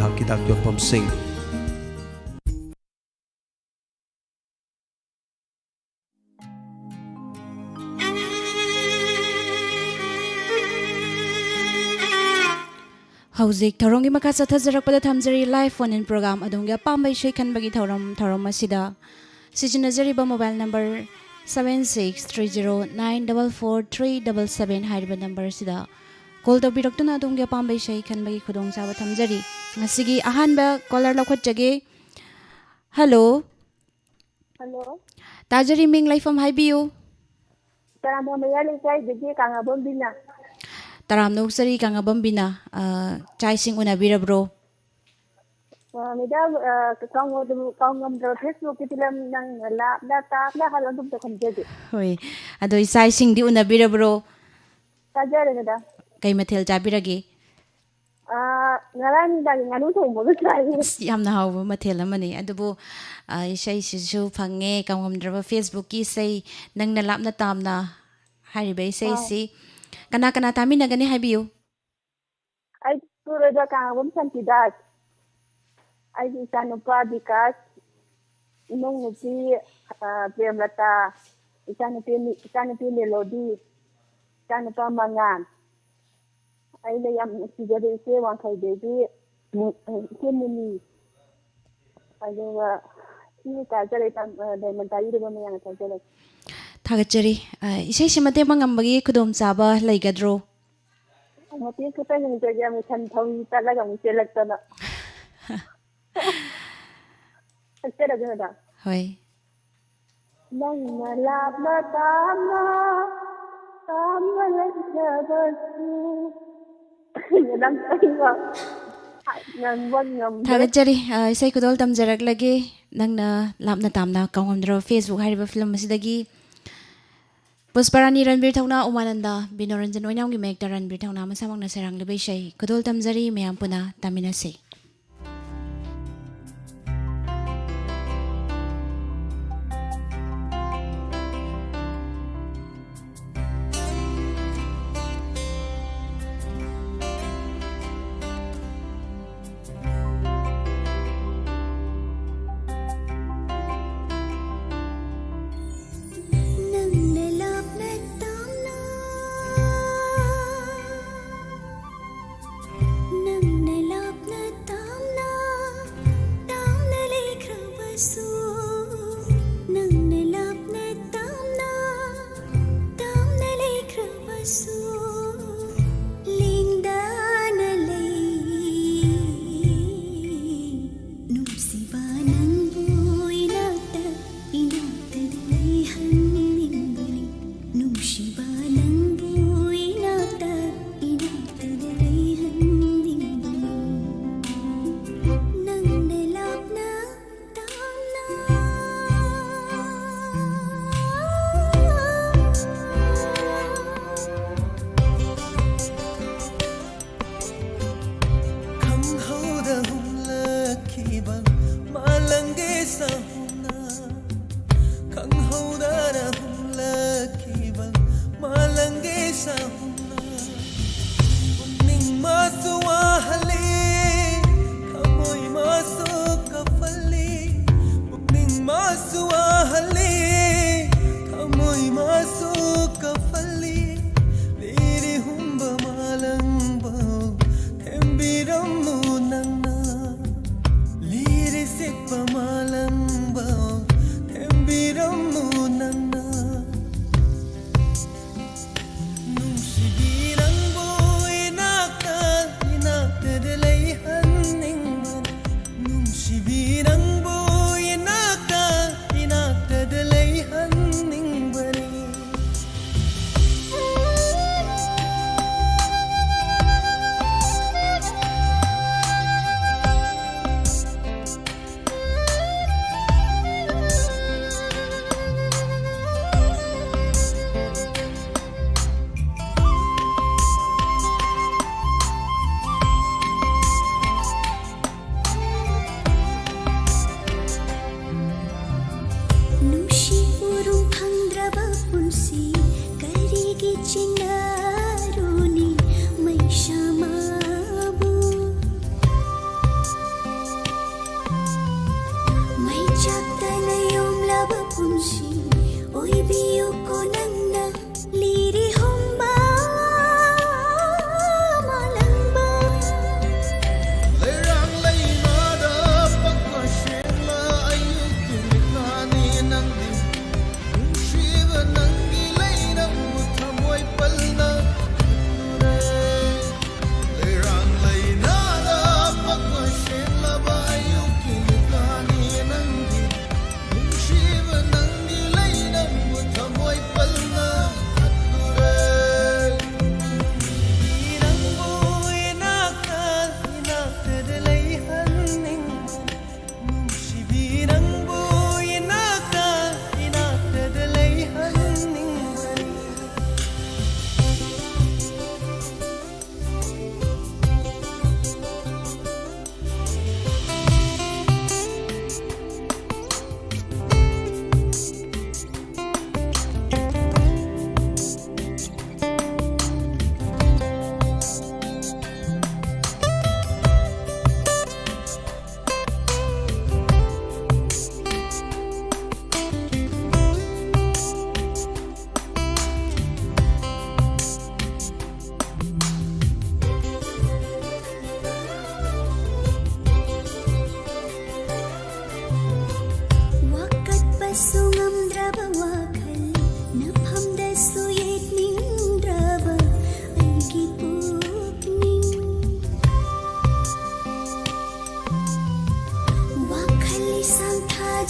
mahakki dak yonpom sing Hauzik thoronggi maka sathajarakpada thamjari live phone in program adungya pambai shei khanbagi thorom asida sijinajariba mobile number 7630944377 haiba number sida call tawbiraktuna adungya pambai shei khanbagi khudong chaba thamjari ngasigi ahanba caller lakhotjage hello Hello. tajari ming laifam haibiyu Tarambo mayali kai digi kanga bombina. taramno sari kanga bambina chai sing unabirabro Midam kangam dro Facebook kitilam nang la data la halam dum takam jadi. hoi ado isai sing di unabirabro Tajare nada. kay mathel jabirage Ngalan dang nganu thong mo sai. yamna hawba mathel amani adubu isai sisu phange kamgamdraba Facebook ki sei nangna lapna tamna haribe sei si kana kana tami nagani habiyu Ai pura da kanga bom santidas. Ai isanupa bikas inong nuti premlata isanupi melody isanupa mangan. Ai le yam sigade se wan khai deji kemuni. Aduga ini tajare tam diamond tayi de bame yang tajare. thagachari isai simate mangambagi khudom chaba laigadro Mati kita yang jaga macam tahu tak lagi macam celak tu nak. Ada ada ada. hoi Nang malap matama, tama lagi Nang tayo. Nang wag ngam. thagachari isai kudol tamjarak lagi nangna lapna tamna kamgamdra Facebook hariba film asidagi Pusparani Ranbir Thauna Umananda Binoranjan Oinamgi Mekta Ranbir Thauna Masamang Nasarang Lebeshai Kudol Tamjari Mayam Puna Taminase nang nalap na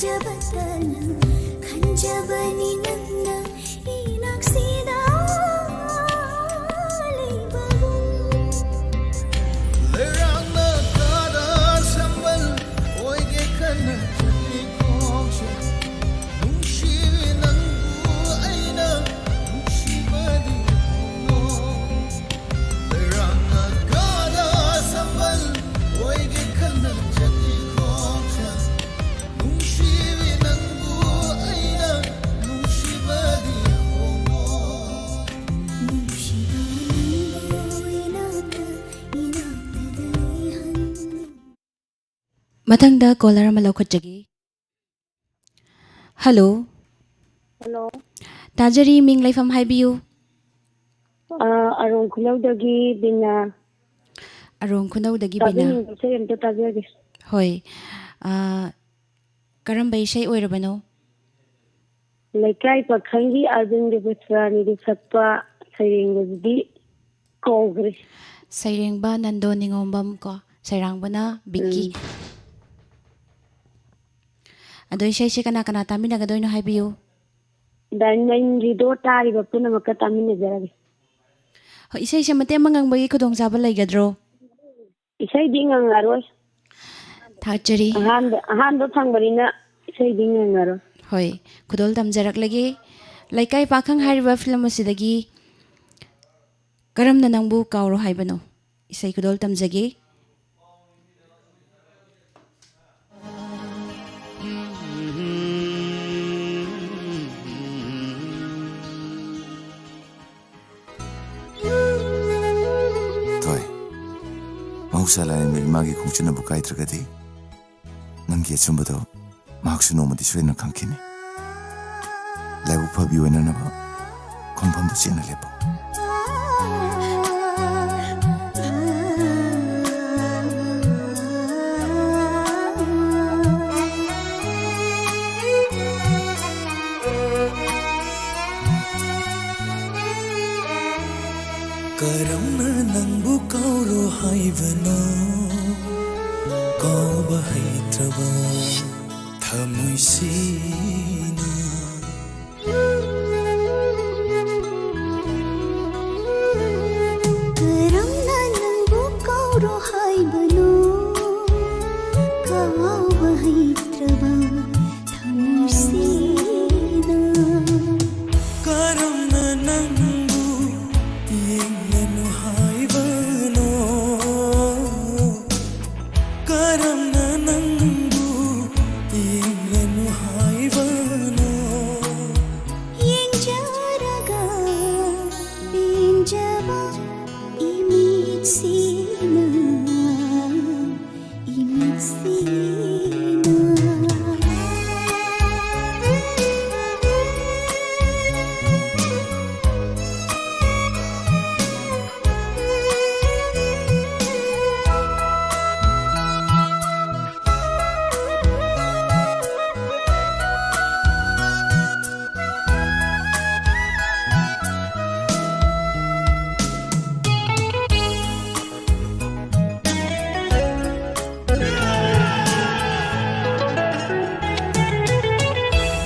ತಾಜಬತನ ಖಂಜಬನಿ ನನ್ನ ಈನಾಕ್ಸಿದ labour Lerana kada sambal oige kana chali koche Nungshi nangu aina nungshi badi no Lerana kada sambal oige kana chali koche Nungshi nangu aina nungshi badi no Matangda caller ama lawkhatjagi. Hello. Hello. Tajari ming laifam haibiyu. Arong Khulaudagi Bina. Arong khunawdagi bina. Tabi say amta tabi. Hoy. Karambay shay oirabano. Laikai Pakhangi Arjun Devatrani di Satpa Sayingdi Kogri. Sayreng ba nando ningombam ko. Sayrang ba na Vicky. Adoy shay si kana tami nagadoy no haibiyu. Dan main rido tari bapuna makatami na jari. Hoy isay siya mati mangang bagi kudong sabal lay gadro. Isay di nga ngaroy. Tajari. Ahanda thangbarina isay di nga ngaroy. Hoy kudol tamjarak lagi. Laikay pakhang hariba film asidagi. Karam na nangbu kauro haibano. Isay kudol tamjagi. Toy, mahusala ni magi kung chuna bukai tragadi. Nanggi atsumba do, mahaksu no mati suena kangkini. Laibu pabi wena na ba, kompam do chena lepo. Karamna nangbu kauro haibano Kauba haitraba Thamuisina karamna nangbu kauro haibano kawa haitraba thamusina Karamna nangbu yenganu haibano Karamna nangbu yenganu haibano yenjaraga binjaba imitsina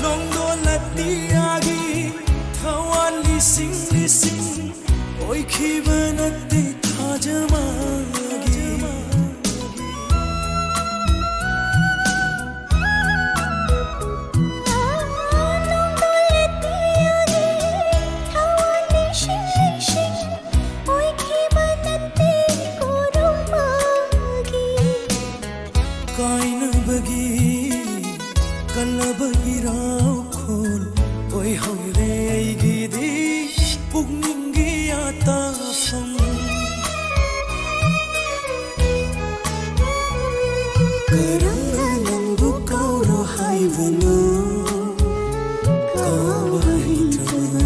Nongdo latiyagi Thawan lising Oi khibanate thajamagi Kaina bagi Kalabagi rao khol Oi haure aigidi Pugningi ata fam Karamna nangbu kauro haibano Kawa haitraba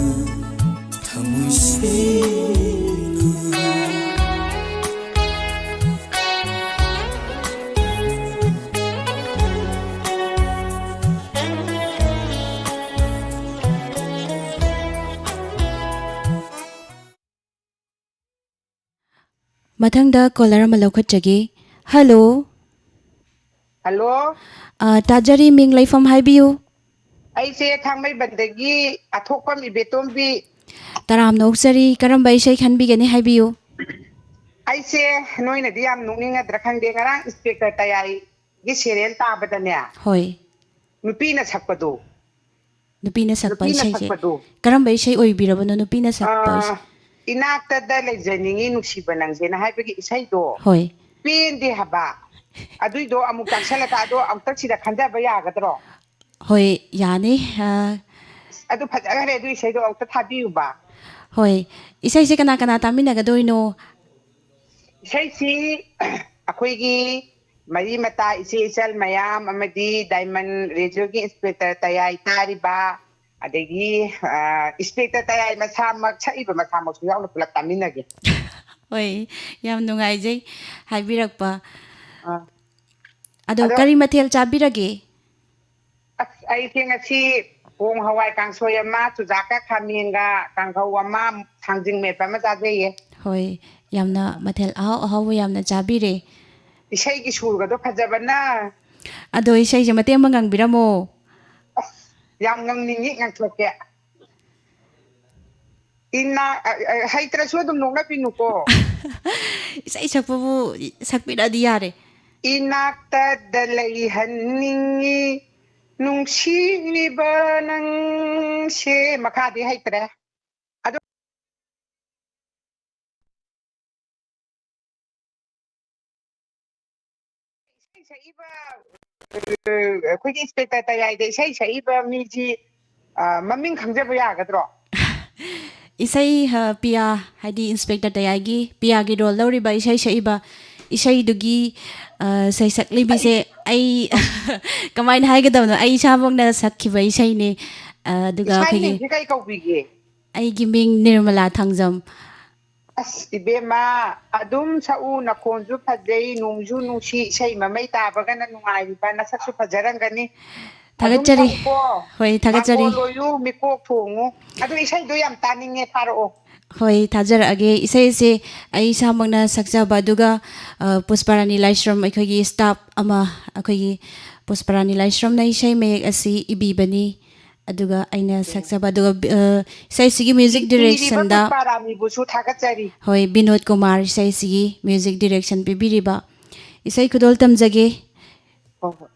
Thamuisina Matangda caller ama lawkhatjagi. Hello. Hello? ꯇꯥꯖꯔꯤ ꯃꯤꯡ ꯂꯩꯐꯝ ꯍꯥꯏꯕꯤꯌꯨ ꯑꯩꯁꯦ ꯊꯥꯡꯃꯩꯕꯟꯗꯒꯤ ꯑꯊꯣꯛꯄꯝ ꯏꯕꯦꯇꯣꯝꯕꯤ ꯇꯔꯥꯝꯅ ꯑꯣꯛꯆꯔꯤ ꯀꯔꯝꯕ ꯏꯁꯩ ꯈꯟꯕꯤꯒꯅꯤ ꯍꯥꯏꯕꯤꯌꯨ ꯑꯩꯁꯦ ꯅꯣꯏꯅꯗꯤ ꯌꯥꯝ ꯅꯣꯛꯅꯤꯡꯒꯗ꯭ꯔꯥ ꯈꯪꯗꯦ ꯉꯔꯥꯡ ꯏꯟꯁꯄꯦꯛꯇꯔ ꯇꯌꯥꯏꯒꯤ ꯁꯦꯔꯤꯌꯦꯜ ꯇꯥꯕꯗꯅꯦ ꯍꯣꯏ ꯅꯨꯄꯤꯅ ꯁꯛꯄꯗꯣ ꯅꯨꯄꯤꯅ ꯁꯛꯄ ꯅꯨꯄꯤꯅ ꯏꯁꯩꯁꯦ ꯁꯛꯄꯗꯣ ꯀꯔꯝꯕ ꯏꯁꯩ ꯑꯣꯏꯕꯤꯔꯕꯅꯣ ꯅꯨꯄꯤꯅ ꯁꯛꯄ ꯏꯁꯩ ꯏꯅꯥꯛꯇꯗ ꯂꯩꯖꯅꯤꯡꯉꯤ ꯅꯨꯡꯁꯤꯕ ꯅꯪꯁꯦꯅ ꯍꯥꯏꯕꯒꯤ ꯏꯁꯩꯗꯣ ꯍꯣꯏ ꯄꯦꯟꯗꯦ ꯍꯥꯏꯕ ꯑꯗꯨꯏꯗꯣ ꯑꯃꯨꯛ ꯇꯥꯛꯁꯜꯂꯒ ꯑꯗꯣ ꯑꯃꯨꯛꯇꯪ ꯁꯤꯗ ꯈꯟꯖꯕ ꯌꯥꯒꯗ꯭ꯔꯣ ꯍꯣꯏ ꯌꯥꯅꯤ ꯑꯗꯨ ꯐꯖꯈ꯭ꯔꯦ ꯑꯗꯨ ꯏꯁꯩꯗꯣ ꯑꯃꯨꯛꯇ ꯊꯥꯕꯤꯌꯨꯕ ꯍꯣꯏ ꯏꯁꯩꯁꯦ ꯀꯅꯥ ꯀꯅꯥ ꯇꯥꯃꯤꯟꯅꯒꯗꯣꯏꯅꯣ ꯏꯁꯩꯁꯤ ꯑꯩꯈꯣꯏꯒꯤ ꯃꯔꯤ ꯃꯇꯥ ꯏꯆꯦ ꯏꯆꯜ ꯃꯌꯥꯝ ꯑꯃꯗꯤ ꯗꯥꯏꯃꯟ ꯔꯦꯗꯤꯑꯣꯒꯤ ꯏꯟꯁꯄꯦꯛꯇꯔ ꯇꯌꯥꯏ ꯇꯥꯔꯤꯕ ꯑꯗꯒꯤ ꯏꯟꯁꯄꯦꯛꯇꯔ ꯇꯌꯥꯏ ꯃꯁꯥꯃꯛ ꯁꯛꯏꯕ ꯃꯁꯥꯃꯛꯁꯨ ꯌꯥꯎꯅ ꯄꯨꯂꯞ ꯇꯥꯃꯤꯟꯅꯒꯦ ꯍꯣꯏ ꯌꯥꯝ ꯅꯨꯡꯉꯥꯏꯖꯩ ꯍꯥꯏꯕꯤꯔꯛꯄ ꯑꯥ. ꯑꯗꯣ ꯑꯗꯣ ꯀꯔꯤ ꯃꯊꯦꯜ ꯆꯥꯕꯤꯔꯒꯦ ꯑꯁ ꯑꯩꯁꯦ ꯉꯁꯤ ꯄꯣꯡ ꯍꯋꯥꯏ ꯀꯥꯡꯁꯣꯏ ꯑꯃ ꯆꯨꯖꯥꯛꯀ ꯈꯥꯃꯦꯟꯒ ꯀꯥꯡꯍꯧ ꯑꯃ ꯊꯥꯡꯖꯤꯡ ꯃꯦꯠꯄ ꯑꯃ ꯆꯥꯖꯩꯌꯦ ꯍꯣꯏ ꯌꯥꯝꯅ ꯃꯊꯦꯜ ꯑꯍꯥꯎ ꯑꯍꯥꯎꯕ ꯌꯥꯝꯅ ꯆꯥꯕꯤꯔꯦ ꯏꯁꯩꯒꯤ ꯁꯨꯔꯒꯗꯣ ꯐꯖꯕꯅ ꯑꯗꯣ ꯏꯁꯩꯁꯦ ꯃꯇꯦꯛ ꯑꯃ ꯉꯪꯕꯤꯔꯝꯃꯣ ꯑꯁ ꯌꯥꯝ ꯉꯪꯅꯤꯡꯉꯤ ꯉꯪꯊꯣꯛꯀꯦ ꯍꯩꯇ꯭ꯔꯁꯨ ꯑꯗꯨꯝ ꯅꯣꯛꯅꯕꯤꯅꯨꯀꯣ ꯏꯁꯩ ꯁꯛꯄꯕꯨ ꯁꯛꯄꯤꯔꯛꯑꯗꯤ ꯌꯥꯔꯦ ꯏꯅꯥꯛꯇꯗ ꯂꯩꯍꯟꯅꯤꯡꯉꯤ ꯅꯨꯡꯁꯤꯕ ꯅꯪꯁꯦ ꯃꯈꯥꯗꯤ ꯍꯩꯇ꯭ꯔꯦ ꯑꯗꯣ ꯏꯁꯩ ꯁꯛꯏꯕ ꯑꯩꯈꯣꯏꯒꯤ ꯏꯟꯁꯄꯦꯛꯇꯔ ꯇꯌꯥꯏꯗ ꯏꯁꯩ ꯁꯛꯏꯕ ꯃꯤꯁꯤ ꯃꯃꯤꯡ ꯈꯪꯖꯕ ꯌꯥꯒꯗ꯭ꯔꯣ ꯏꯁꯩ ꯄꯤꯌꯥ ꯍꯥꯏꯗꯤ ꯏꯟꯁꯄꯦꯛꯇꯔ ꯇꯌꯥꯏꯒꯤ ꯄꯤꯌꯥꯒꯤ ꯔꯣꯜ ꯂꯧꯔꯤꯕ ꯏꯁꯩ ꯁꯛꯏꯕ ꯏꯁꯩꯗꯨꯒꯤ ꯁꯩꯁꯛꯂꯤꯕꯤꯁꯦ ꯑꯩ ꯀꯃꯥꯏꯅ ꯍꯥꯏꯒꯗꯕꯅꯣ ꯑꯩ ꯏꯁꯥꯃꯛꯅ ꯁꯛꯈꯤꯕ ꯏꯁꯩꯅꯦ ꯑꯗꯨꯒ ꯏꯁꯥꯒꯤ ꯑꯩꯈꯣꯏꯒꯤ ꯃꯤꯡꯁꯦ ꯀꯩ ꯀꯧꯕꯤꯒꯦ ꯑꯩꯒꯤ ꯃꯤꯡ ꯅꯤꯔꯃꯂꯥ ꯊꯥꯡꯖꯝ ꯑꯁ ꯏꯕꯦꯝꯃ ꯑꯗꯨꯝ ꯁꯛꯎ ꯅꯈꯣꯟꯁꯨ ꯐꯖꯩ ꯅꯨꯡꯁꯨ ꯅꯨꯡꯁꯤ ꯏꯁꯩ ꯃꯃꯩ ꯇꯥꯕꯒꯅ ꯅꯨꯡꯉꯥꯏꯔꯤꯕ ꯅꯁꯛꯁꯨ ꯐꯖꯔꯝꯒꯅꯤ ꯑꯗꯨꯝ ꯊꯥꯒꯠꯆꯔꯤ ꯁꯛꯎꯀꯣ ꯍꯣꯏ ꯊꯥꯒꯠꯆꯔꯤ ꯃꯥꯡꯒꯣꯜ ꯑꯣꯏꯌꯨ ꯃꯤꯀꯣꯛ ꯊꯣꯡꯉꯨ ꯑꯗꯨ ꯏꯁꯩꯗꯣ ꯌꯥꯝ ꯇꯥꯅꯤꯡꯉꯦ ꯊꯥꯔꯛꯑꯣ ꯍꯣꯏ ꯊꯥꯖꯔꯛꯑꯒꯦ ꯏꯁꯩꯁꯦ ꯑꯩ ꯏꯁꯥꯃꯛꯅ ꯁꯛꯆꯕ ꯑꯗꯨꯒ ꯄꯨꯁꯄꯥꯔꯥꯅꯤ ꯂꯥꯏꯁ꯭ꯔꯝ ꯑꯩꯈꯣꯏꯒꯤ ꯁ꯭ꯇꯥꯐ ꯑꯃ ꯑꯩꯈꯣꯏꯒꯤ ꯄꯨꯁꯄꯥꯔꯥꯅꯤ ꯂꯥꯏꯁ꯭ꯔꯝꯅ ꯏꯁꯩ ꯃꯌꯦꯛ ꯑꯁꯤ ꯏꯕꯤꯕꯅꯤ ꯑꯗꯨꯒ ꯑꯩꯅ ꯁꯛꯆꯕ ꯑꯗꯨꯒ ꯏꯁꯩꯁꯤꯒꯤ ꯃ꯭ꯌꯨꯖꯤꯛ ꯏꯔꯤꯕ ꯗꯤꯔꯦꯛꯁꯟꯗ ꯄꯨꯁꯄꯥꯔꯥꯅꯤꯕꯨꯁꯨ ꯊꯥꯒꯠꯆꯔꯤ ꯍꯣꯏ ꯕꯤꯅꯣꯗ ꯀꯨꯃꯥꯔ ꯏꯁꯩꯁꯤꯒꯤ ꯃ꯭ꯌꯨꯖꯤꯛ ꯗꯤꯔꯦꯛꯁꯟ ꯄꯤꯕꯤꯔꯤꯕ ꯏꯁꯩ ꯈꯨꯗꯣꯜ ꯇꯝꯖꯒꯦ ꯍꯣꯏ ꯍꯣꯏ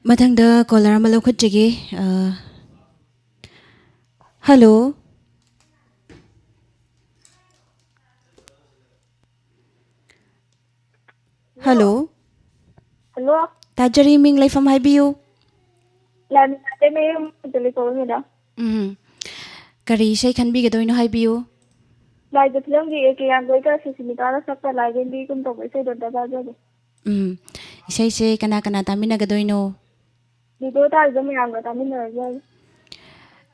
ꯃꯊꯪꯗ ꯀꯣꯂꯔ ꯑꯃ ꯂꯧꯈꯠꯆꯒꯦ ꯍꯜꯂꯣ ꯍꯜꯂꯣ Hello? ꯇꯥꯖꯔꯤ ꯃꯤꯡ ꯂꯩꯐꯝ ꯍꯥꯏꯕꯤꯌꯨ Lami natin may yung telephone nila. ꯀꯔꯤ ꯏꯁꯩ ꯈꯟꯕꯤꯒꯗꯣꯏꯅꯣ ꯍꯥꯏꯕꯤꯌꯨ Like the film di kaya ang goita si Simitara sa like hindi kung to kasi doon dapat ꯏꯁꯩꯁꯦ ꯀꯅꯥ ꯀꯅꯥ ꯇꯥꯃꯤꯟꯅꯒꯗꯣꯏꯅꯣ dito tayo may ang kami na yan.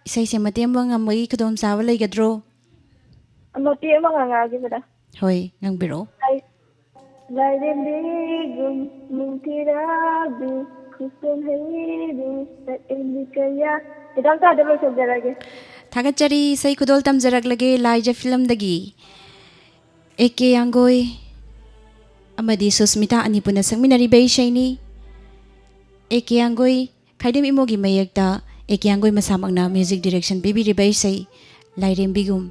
ꯏꯁꯩꯁꯦ ꯃꯇꯦꯡ ꯉꯝꯕꯒꯤ ꯈꯨꯗꯣꯡꯆꯥꯕ ꯂꯩꯒꯗ꯭ꯔꯣ Ano tiyo mga ngagi ba da? ꯍꯣꯏ ꯉꯥꯡꯕꯤꯔꯛꯑꯣ Like the bigum mutirabi kusum heidu sa indikaya. Idang ta dalo sa darage. ꯊꯥꯒꯠꯆꯔꯤ ꯏꯁꯩ ꯈꯨꯗꯣꯜ ꯇꯝꯖꯔꯛꯂꯒꯦ ꯂꯥꯏꯖ ꯐꯤꯂꯝꯗꯒꯤ ꯑꯦ.ꯀꯦ ꯌꯥꯡꯒꯣꯏ ꯑꯃꯗꯤ ꯁꯨꯁꯃꯤꯇꯥ ꯑꯅꯤ ꯄꯨꯟꯅ ꯁꯛꯃꯤꯟꯅꯔꯤꯕ ꯏꯁꯩꯅꯤ A ꯌꯥꯡꯒꯣꯏ Khaidem ꯏꯃꯣꯒꯤ ꯃꯌꯦꯛꯇ A ꯌꯥꯡꯒꯣꯏ ꯃꯁꯥꯃꯛꯅ music direction ꯄꯤꯕꯤꯔꯤꯕ ꯏꯁꯩ ꯂꯥꯏꯔꯦꯝꯕꯤꯒꯨꯝ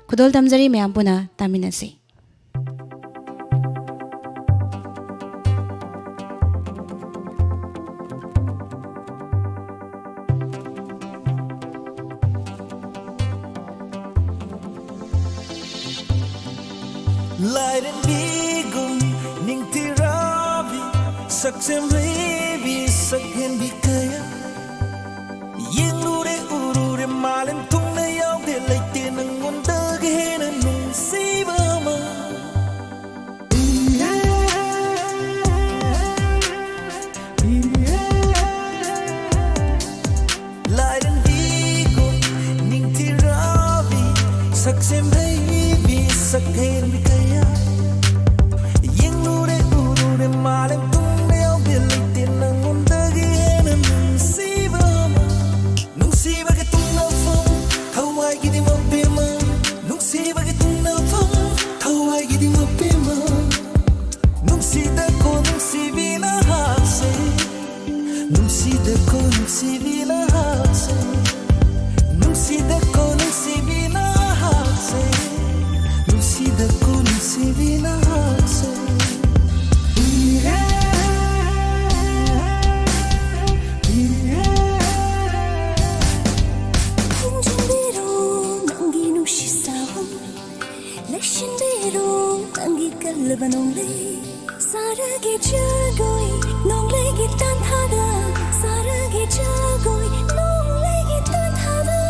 ꯈꯨꯗꯣꯜ ꯇꯝꯖꯔꯤ ꯃꯌꯥꯝ ꯄꯨꯟꯅ ꯇꯥꯃꯤꯟꯅꯁꯤ Lairenbigum ningtirabi saksem levi sakhen bikaya yenglure urure malem tungne yaude leite nangonda gehena nung sibama Lairenbigum ningtirabi saksem levi sakhen bikaya Malem tungne au bilite nang undagi na nung siba ke tunna fam thawai gidi mo pema nung siba ke tunna fam thawai gidi mo pema nung sida ko nung sibina hakse nung sida ko nung sibina hakse nung sida ko nung sibina hakse nung sida ko nung sibina hakse Sarage jagoi nong legi tan thada sarage jagoi nong legi tan thada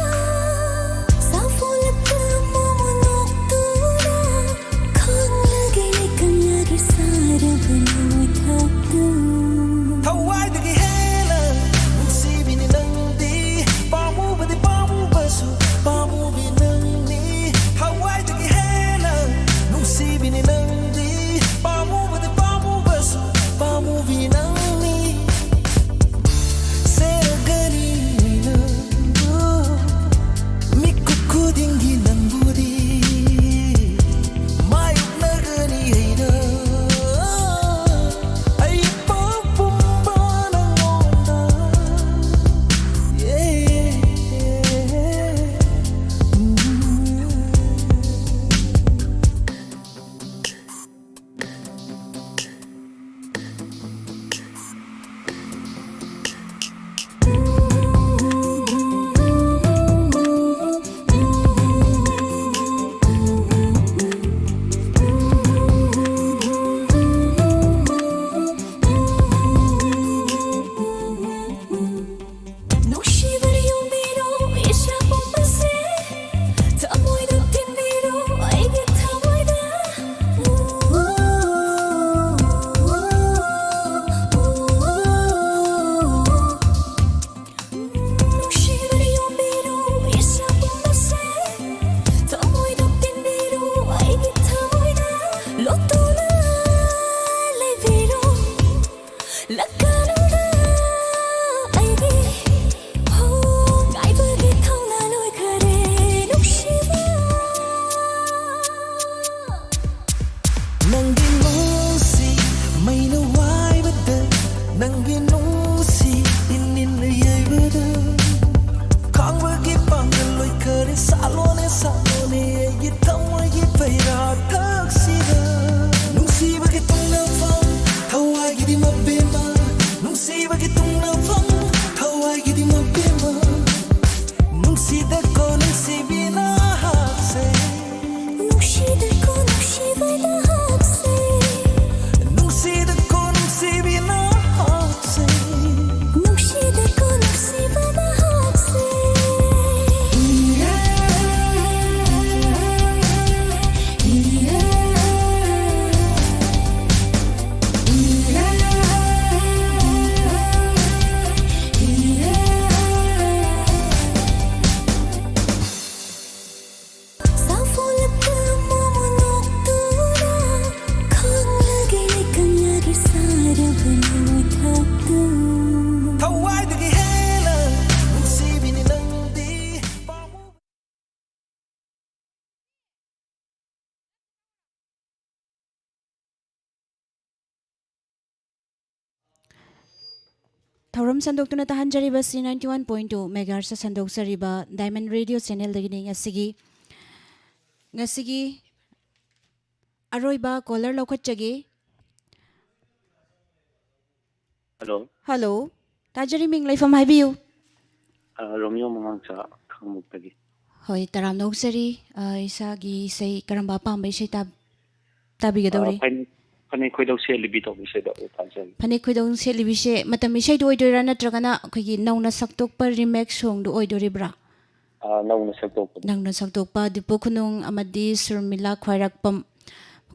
Thauram sandok tuna tahanjariba si 91.2 megahertz sa sandok sariba Diamond Radio channel dagini ngasigi aroiba caller lokhatjagi. Hello, Hello. Tajari ming laifam haibiu. Romeo Mamangsa Khangmuktagi. Hoi taram noksari isagi say karamba pambay say tabigadori. Panay Khoidau se libi to bisay da utansan. Panik khudong se libise matami say do oidora natragana khigi nauna saktok pa remake song do oidori bra. Nauna sakto po. Nang nasaktok pa dipo kunung amadi surmila khwairak pam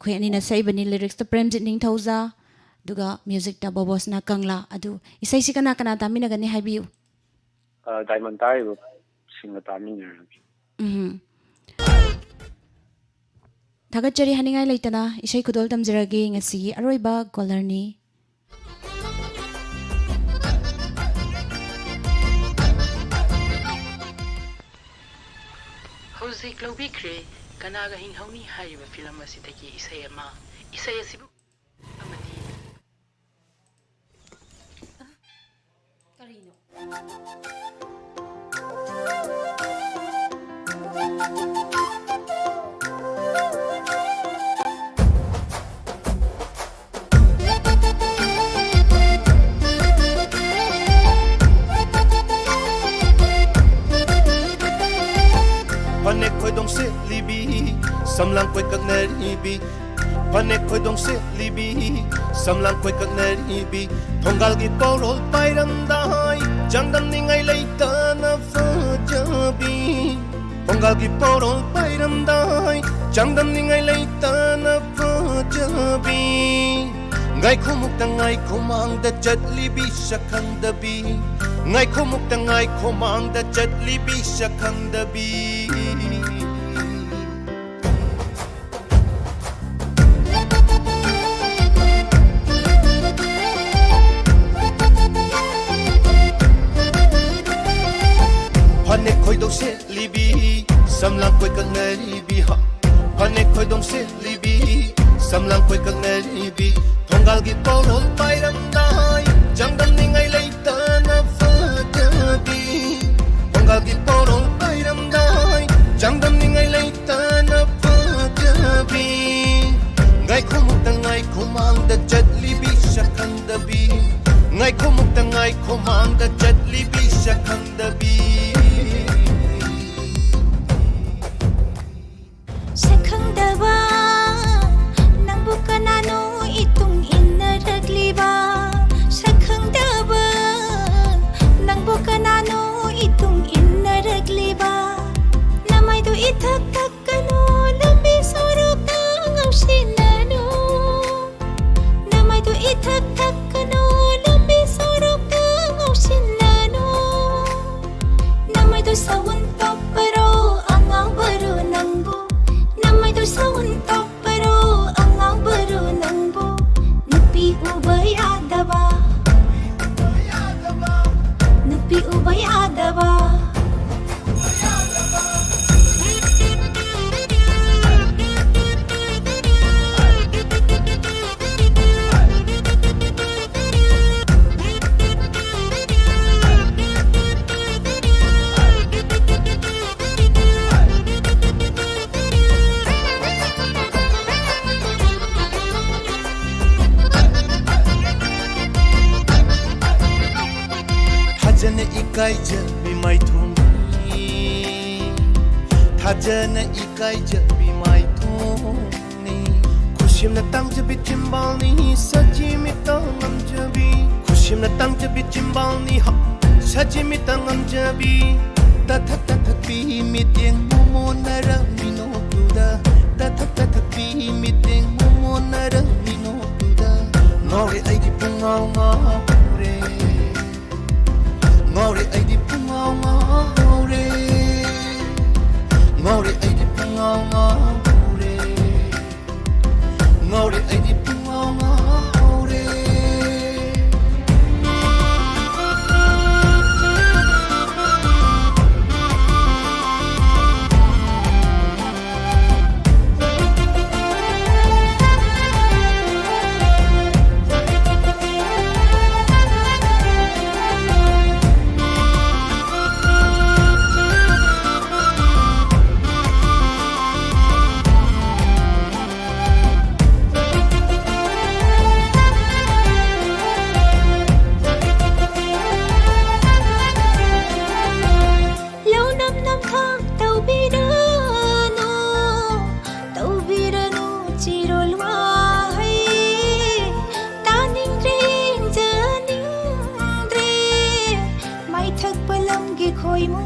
khoi ani na sa ibani lyrics to premjit ning thauza duga music ta bobos na kangla adu isai si kana tami na gani haibiu. Diamond Tai singa tami ngar. Thagachari haningai leitana isai kudol tamjiragi ngasi aroiba caller ni. Houzik Lobikre, Kanaga Hinghoni Haiba film asitaki Isayama, Isayasibu Amadi. Panek khoi dong se libi samlang koi kak na ribi Panek khoi dong se libi samlang koi kak na ribi Thonggal gi porol pairam dai jangdam ningai leita na fajabi Thonggal gi porol pairam dai jangdam ningai leita na fajabi Ngai khumuk ta ngai khumang da chat libi sakhang da bi Ngai khumuk ta ngai khumang da chat libi sakhang da bi Panek khoi dong se libi samlang koi kak na ribi ha Panek khoi dong se libi samlang koi kak na ribi Thonggal gi porol pairam dai jangdam ningai leita na fajabi Thonggal gi porol pairam dai jangdam ningai leita na fajabi Ngai khumuk ta ngai khumang da chat libi sakhang da bi Ngai khumuk ta ngai khumang da chat libi sakhang da bi Sakhangdaba nang bukanano itong inaragliba Sakhangdaba nang bukanano itong inaragliba Namay do itak-tak kano lambi surok ng ausinano Namay do itak-tak kano lambi surok ng ausinano Namay do sawon pero ang baro ng bu Namay do sawon pero ang baro ng bu Napi ubay adaba Napi ubay adaba Thajana ikai jabi mai thuni Thajana ikai jabi mai thuni Khushim na tang jabi chimbal ni saji mi tangam jabi Khushim na tang jabi chimbal ni ha saji mi tangam jabi Tatha tatha pi mi tieng momo nara mino tuda Tatha tatha pi mi tieng momo nara mino tuda Ngore ai di pungau ngaure Ngore ay di pungaw ngaure Ngore ay di pungaw ngaure Ngore ay di pungaw ngaure ꯊꯛ ꯄꯂꯝꯒꯤ ꯈꯣꯏꯃꯨ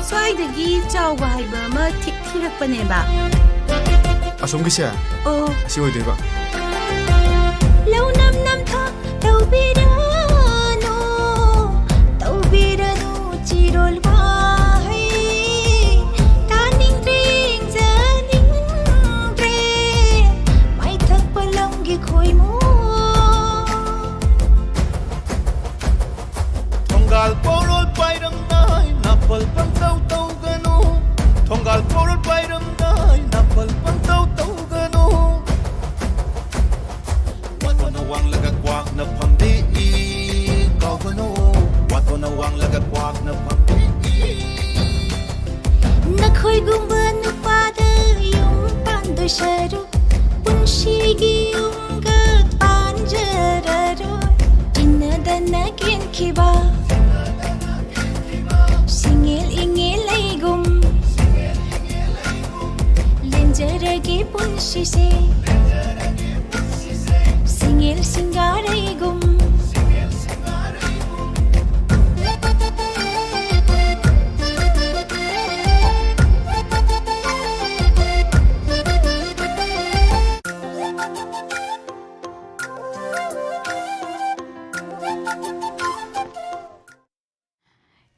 ꯁ꯭ꯋꯥꯏꯗꯒꯤ ꯆꯥꯎꯕ ꯍꯥꯏꯕ ꯑꯃ ꯊꯤꯔꯛꯄꯅꯦꯕ. ꯑꯁꯣꯝꯒꯤꯁꯦ ꯑꯣ ꯑꯁꯤ ꯑꯣꯏꯗꯣꯏꯕ. ꯂꯧ ꯅꯝ ꯅꯝꯊꯥꯛ ꯇꯧꯕꯤꯔꯅꯨ ꯇꯧꯕꯤꯔꯅꯨ ꯆꯤꯔꯣꯜ ꯋꯥꯍꯩ ꯇꯥꯅꯤꯡꯗ꯭ꯔꯦ ꯌꯦꯡꯖꯅꯤꯡꯗ꯭ꯔꯦ ꯃꯥꯏꯊꯛ ꯄꯂꯝꯒꯤ ꯈꯣꯏꯃꯨ 통갈 뽀를 빠이름나이 나펄 뻔떠우 떠우가노 통갈 뽀를 빠이름나이 나펄 뻔떠우 떠우가노 와토나 왕라가 꽉나 팡디 가오가노 와토나 왕라가 꽉나 팡디 ꯅꯈꯣꯏꯒꯨꯝꯕ ꯅꯨꯄꯥꯗ ꯌꯨꯝ ꯄꯥꯟꯗꯣꯏ ꯁꯔꯨꯛ ꯄꯨꯟꯁꯤꯒꯤ ꯌꯨꯝꯒ ꯄꯥꯟꯖꯔꯔꯣꯏ ꯇꯤꯟꯅꯗꯅ ꯀꯦꯟꯈꯤꯕ ꯁꯤꯡꯉꯦꯜ ꯏꯉꯦꯜ ꯂꯩꯒꯨꯝ ꯂꯦꯟꯖꯔꯒꯦ ꯄꯨꯟꯁꯤꯁꯦ ꯁꯤꯡꯉꯦꯜ ꯁꯤꯡꯒꯥꯔꯩꯒꯨꯝ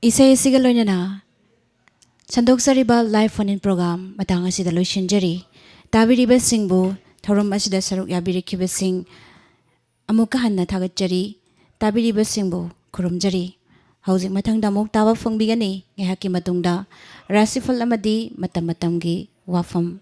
Isay asiga loinana Sandokzariba live phone-in program matang asida loisinjari tabiriba singbu thorom asida saruk yabirikiba sing amuka hanna thagatjari tabiriba singbu khurumjari hauzik mathangda amuk taba phongbigani ngehaki matungda rasifal amadi matam matamgi wafam